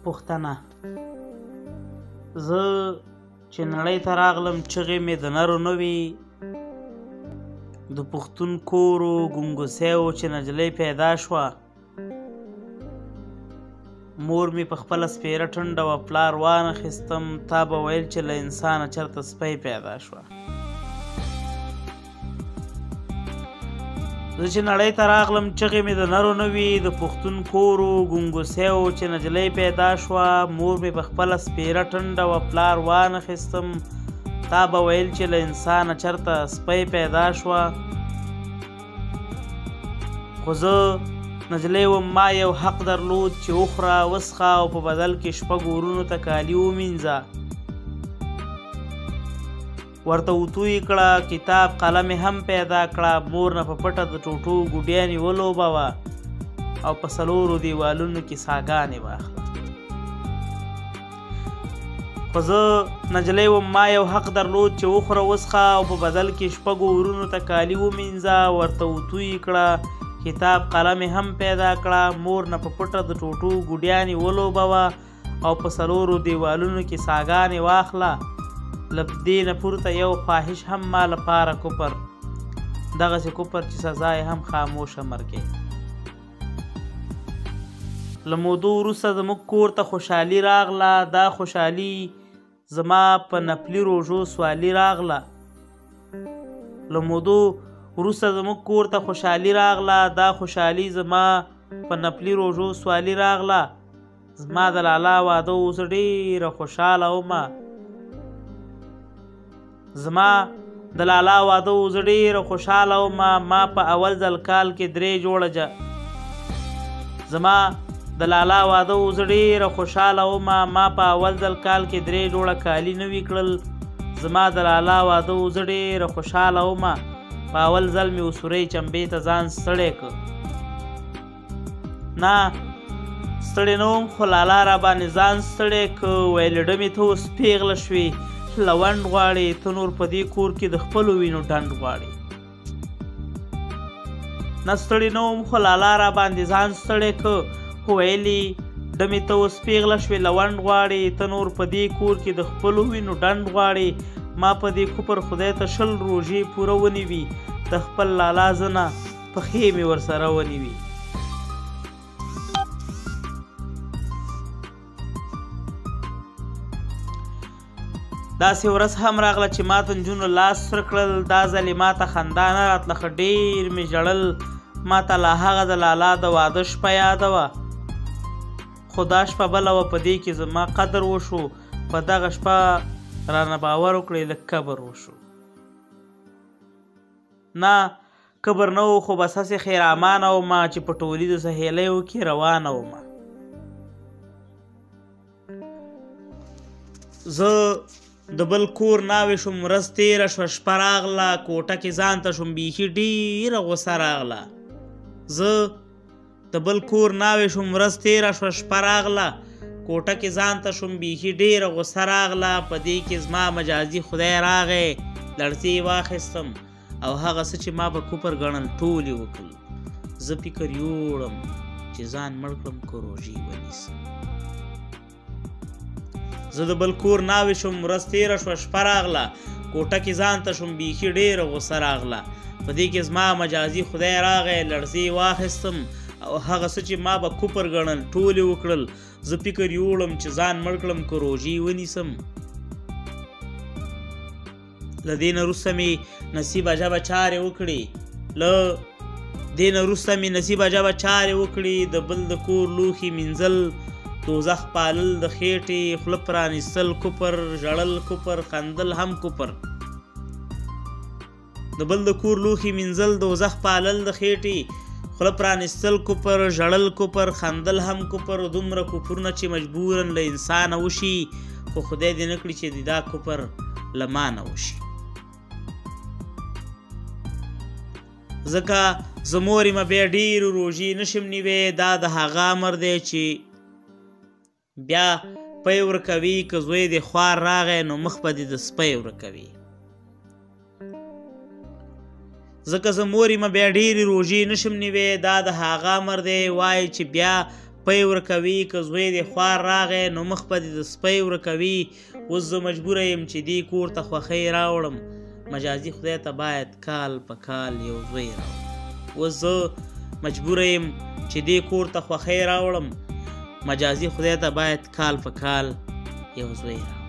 پوښتنه: زه چې نړۍ ته راغلم چغې مې د نرو نه وي، د پښتون کور و ګونګوسی و چې نجلۍ پیدا شوه. مور مې په خپله سپېره ټنډه وه، پلار وانخیستم، تا به ویل چې له انسانه چېرته سپی پیدا شوه. زه چې نړۍ ته راغلم چغې مې د نرو نه وي، د پښتون کور و ګونګوسی و چې نجلۍ پیدا شوه. مور مې په خپله سپېره ټنډه وه، پلار وانخیستم، تا به ویل چې له انسانه چېرته سپی پیدا شوه. خو زه نجلۍ وم، ما یو حق درلود چې وخوره وڅښه او په بدل کې شپږو ورونو ته کالي ومینځه. ورته وتوی کړه، کتاب قلم یې هم پیدا کړه. مور نه په پټه د ټوټو ګوډیانې ولوبوه او په څلورو دیوالونو کې ساګانې واخله. خو زه نجلۍ وم، ما یو حق درلود چې وخوره وڅښه او په بدل کې شپږو ورونو ته کالي ومینځه. ورته وتوی کړه، کتاب قلم یې هم پیدا کړه. مور نه په پټه د ټوټو ګوډیانې ولوبوه او په څلورو دیوالونو کې ساګانې واخله. له دې نه پورته یو خواهش هم ما لپاره کفر، دغسې کفر چې سزا یې هم خاموشه مرګی. له مودو وروسته زموږ کور ته خوشحالي راغله. دا خوشحالي زما په نفلي روژو سوالي راغله. له مودو وروسته زموږ کور ته خوشحالي راغله. دا خوشحالي زما په نفلي روژو سوالي راغله. زما د لالا واده اوس ډېره خوشحاله ومه. زما د لالا واده اوس ډېره خوشحاله ومه. ما په اول ځل کال کې 3 جوړه زما د لالا واده اوس ډېره خوشحاله ومه. ما په اول ځل کال کې 3 جوړه کالي نوي کړل. زما د لالا واده اوس ډېره خوشحاله ومه. په اول ځل مې وسورۍ چمبې ته ځان ستړی کړ. نه ستړی نه وم، خو لالا را باندې ځان ستړی کړ. ویل ډمې ته اوس پیغله شوې، لونډ غواړې، ته نور په دې کور کې د خپلو وینو ډنډ غواړې. نه ستړی نه وم، خو لالا را باندې ځان ستړی کړ. خو ویلې ډمې ته اوس پیغله شوې، لونډ غواړې، ته نور په دې کور کې د خپلو وینو ډنډ غواړې. ما په دې کفر خدای ته 20 روژې پوره ونیوي، د خپل لالا زنه پښې مې ورسره ونیوي. داسې ورځ هم راغله چې ما ته نجونو لاس سره کړل. دا ځل یې ما ته خندا نه راتله، ښه ډېر مې ژړل. ما ته لا هغه د لالا د واده شپه یاده وه، خو دا شپه بله وه، په دې کې زما قدر وشو. په دغه شپه رانه باور وکړئ لږ کبر وشو. نه کبر نه و، خو بس هسې خیرامانه ومه چې په ټولیزو سهیلیو کې روانه ومه. زه د بل کور ناوې شوم، ورځ تېره شوه، شپه راغله، کوټه کې ځان ته شوم، بیخي ډېره غوسه راغله. زه د بل کور ناوې شوم، ورځ تېره شوه، شپه راغله، کوټه کې ځان ته شوم، بیخي ډېره غوسه راغله. په دې کې زما مجازي خدای راغی، لړزې واخیستم او هغه څه چې ما به کفر ګڼل ټول یې وکړل. زه فکر یوړم چې ځان مړ کړم که روژې ونیسم. زه د بل کور ناوې شوم، ورځ تېره شوه، شپه راغله، کوټه کې ځان ته شوم، بیخي ډېره غوسه راغله. په دې کې زما مجازي خدای راغی، لړزې واخیستم او هغه څه چې ما به کفر ګڼل ټول یې وکړل. زه فکر یوړم چې ځان مړ کړم که روژې ونیسم. له دې نه وروسته مې نصیب عجبه چارې وکړې. له دې نه وروسته مې نصیب عجبه چارې وکړې. د بل د کور لوښي مینځل، دوزخ پالل، د خېټې خوله پرانیستل کفر، ژړل کفر، خندل هم کفر. د بل د کور لوښي مینځل، دوزخ پالل، د خېټې خوله پرانیستل کفر، ژړل کفر، خندل هم کفر. دومره کفرونه چې مجبورن له انسانه وشي، خو خدای دې نه کړي چې دا کفر له ما نه وشي. ځکه زه مور یم بیا ډېرې روژې نشم نیوی. دا د هغه امر دی چې بیا پی ورکوي، که زوی دې خوار راغی نو مخ به دې د سپی ورکوي. ځکه زه مور یم بیا ډېرې روژې نشم نیوی. دا د هغه امر دی وایي چې بیا پی ورکوي، که زوی دې خوار راغی نو مخ به دې د سپی ورکوي. اوس زه مجبوره یم چې دې کور ته خوښۍ راوړم. مجازي خدای ته باید کال په کال یو زوی راوړم. اوس زه مجبوره یم چې دې کور ته خوښۍ راوړم. مجازي خدای ته باید کال په کال یو زوی راوړم.